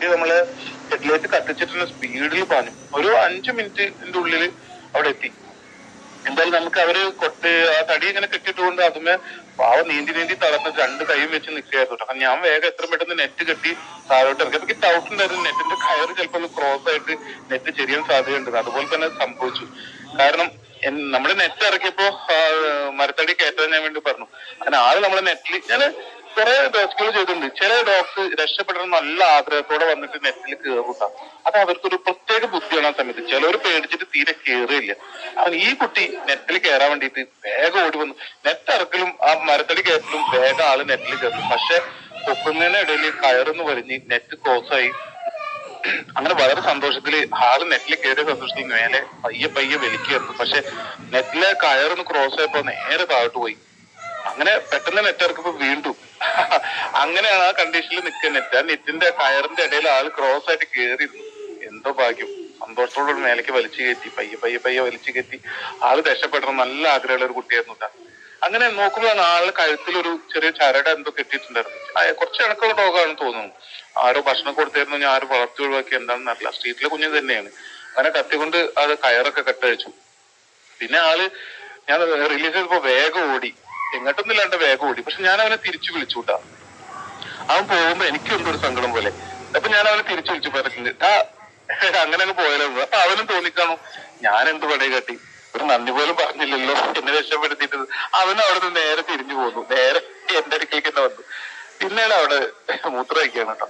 നമ്മള് ഹെഡ്ലൈറ്റ് കത്തിച്ചിട്ടുള്ള സ്പീഡിൽ പാഞ്ഞു. ഒരു 5 മിനിറ്റിന്റെ ഉള്ളിൽ അവിടെ എത്തി. എന്തായാലും നമുക്ക് അവര് ആ തടി ഇങ്ങനെ കെട്ടിട്ടുകൊണ്ട് അതുമേ പാവ നീന്തി തളർന്ന് 2 കൈയും വെച്ച് നിൽക്കുകയായിരുന്നു. അപ്പൊ ഞാൻ വേഗം എത്ര പെട്ടെന്ന് നെറ്റ് കെട്ടി താഴോട്ട് ഇറക്കി. എനിക്ക് ഡൗട്ട് ഉണ്ടായിരുന്നു നെറ്റിന്റെ കയറ് ചിലപ്പോൾ ഒന്ന് ക്രോസ് ആയിട്ട് നെറ്റ് ചെരിയാൻ സാധ്യതയുണ്ട്. അതുപോലെ തന്നെ സംഭവിച്ചു. കാരണം നമ്മള് നെറ്റ് ഇറക്കിയപ്പോ മരത്തടി കയറ്റാൻ ഞാൻ വേണ്ടി പറഞ്ഞു. അങ്ങനെ ആള് നമ്മളെ നെറ്റിൽ ഞാൻ കുറെ റെസ്ക്യൂ ചെയ്തിട്ടുണ്ട്. ചില ഡോഗ്സ് രക്ഷപ്പെടണം നല്ല ആഗ്രഹത്തോടെ വന്നിട്ട് നെറ്റിൽ കയറൂട്ടാ. അത് അവർക്കൊരു പ്രത്യേക ബുദ്ധിയാണ് ആ സമയത്ത്. ചിലവർ പേടിച്ചിട്ട് തീരെ കയറിയില്ല. അവൻ ഈ കുട്ടി നെറ്റിൽ കയറാൻ വേണ്ടിയിട്ട് വേഗം ഓടി വന്നു. നെറ്റ് ഇറക്കലും ആ മരത്തടി കയറ്റലും വേഗം ആള് നെറ്റിൽ കയറും. പക്ഷെ പൊക്കുന്നതിന് ഇടയിൽ കയറൊന്ന് വലിഞ്ഞ് നെറ്റ് ക്രോസ് ആയി. അങ്ങനെ വളരെ സന്തോഷത്തില് ആള് നെറ്റിൽ കയറിയ സന്തോഷത്തിൽ മേലെ പയ്യെ വലിക്കുകയായിരുന്നു. പക്ഷെ നെറ്റിലെ കയറൊന്ന് ക്രോസ് ആയപ്പോ നേരെ താഴോട്ട് പോയി. അങ്ങനെ പെട്ടെന്ന് നെറ്റ് ഇറക്കുമ്പോ വീണ്ടും അങ്ങനെയാണ് ആ കണ്ടീഷനിൽ നിൽക്കുക. നെറ്റ് ആ നെറ്റിന്റെ കയറിന്റെ ഇടയിൽ ആള് ക്രോസ് ആയിട്ട് കയറിയിരുന്നു. എന്തോ ഭാഗ്യം, സന്തോഷത്തോടുകൂടി മേലേക്ക് വലിച്ചു കയറ്റി. പയ്യെ വലിച്ചു കയറ്റി. ആള് രക്ഷപ്പെടണം നല്ല ആഗ്രഹമുള്ള ഒരു കുട്ടിയായിരുന്നു കേട്ടോ. അങ്ങനെ നോക്കുമ്പോഴാണ് ആളുടെ കഴുത്തിലൊരു ചെറിയ ചരട് എന്തോ കെട്ടിയിട്ടുണ്ടായിരുന്നു. കുറച്ച് ഇണക്കുള്ള ഡോഗാണെന്ന് തോന്നുന്നു. ആരോ ഭക്ഷണം കൊടുത്തായിരുന്നു. ഞാൻ ആരും വളർത്തി ഒഴിവാക്കി എന്താണെന്ന് അറിയില്ല. സ്ട്രീറ്റിലെ കുഞ്ഞ് തന്നെയാണ്. അങ്ങനെ കത്തിക്കൊണ്ട് അത് കയറൊക്കെ കെട്ടഴിച്ചു. പിന്നെ ആള് ഞാൻ റിലീസ് ചെയ്തപ്പോ വേഗം ഓടി. എങ്ങോട്ടൊന്നുമില്ലാണ്ട് വേഗം ഓടി. പക്ഷെ ഞാൻ അവനെ തിരിച്ചു വിളിച്ചുട്ടാ. അവൻ പോകുമ്പോ എനിക്ക് എന്തൊരു സങ്കടം പോലെ. അപ്പൊ ഞാൻ അവനെ തിരിച്ചു വിളിച്ചു പറഞ്ഞിട്ടുണ്ട് അങ്ങനെ അങ്ങ് പോയാലോ. അപ്പൊ അവനും തോന്നിക്കാണു ഞാൻ എന്ത് പണി കാട്ടി, ഒരു നന്ദി പോലും പറഞ്ഞില്ലല്ലോ എന്നെ രക്ഷപ്പെടുത്തിയിട്ട്. അവനും അവിടെ നിന്ന് നേരെ തിരിഞ്ഞു പോന്നു. നേരെ എന്റെ അടുക്കേക്ക് തന്നെ വന്നു. പിന്നെയാണ് അവിടെ മൂത്രമൊഴിക്കുകയാണ് കേട്ടോ.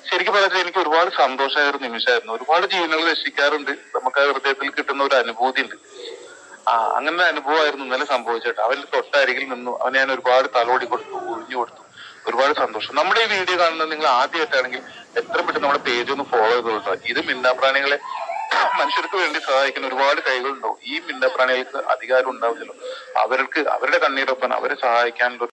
ശരിക്കും പറഞ്ഞാൽ എനിക്ക് ഒരുപാട് സന്തോഷമായ ഒരു നിമിഷമായിരുന്നു. ഒരുപാട് ജീവനുകൾ രക്ഷിക്കാറുണ്ട്. നമുക്ക് ആ ഹൃദയത്തിൽ കിട്ടുന്ന ഒരു അനുഭൂതി ഉണ്ട്. അങ്ങനെ അനുഭവമായിരുന്നു ഇന്നലെ സംഭവിച്ചിട്ട്. അവന്റെ തൊട്ടരികിൽ നിന്നു. അവനെ ഞാൻ ഒരുപാട് തലോടി കൊടുത്തു, ഒഴിഞ്ഞു കൊടുത്തു. ഒരുപാട് സന്തോഷം. നമ്മുടെ ഈ വീഡിയോ കാണുന്നത് നിങ്ങൾ ആദ്യമായിട്ടാണെങ്കിൽ എത്ര പെട്ടെന്ന് നമ്മുടെ പേജ് ഒന്ന് ഫോളോ ചെയ്തോട്ടോ. ഇത് മിണ്ടാപ്രാണികളെ മനുഷ്യർക്ക് വേണ്ടി സഹായിക്കുന്ന ഒരുപാട് കൈകളുണ്ടാവും. ഈ മിണ്ടാപ്രാണികൾക്ക് അധികാരം ഉണ്ടാവില്ലല്ലോ. അവരുടെ കണ്ണീരൊപ്പം അവരെ സഹായിക്കാനുള്ള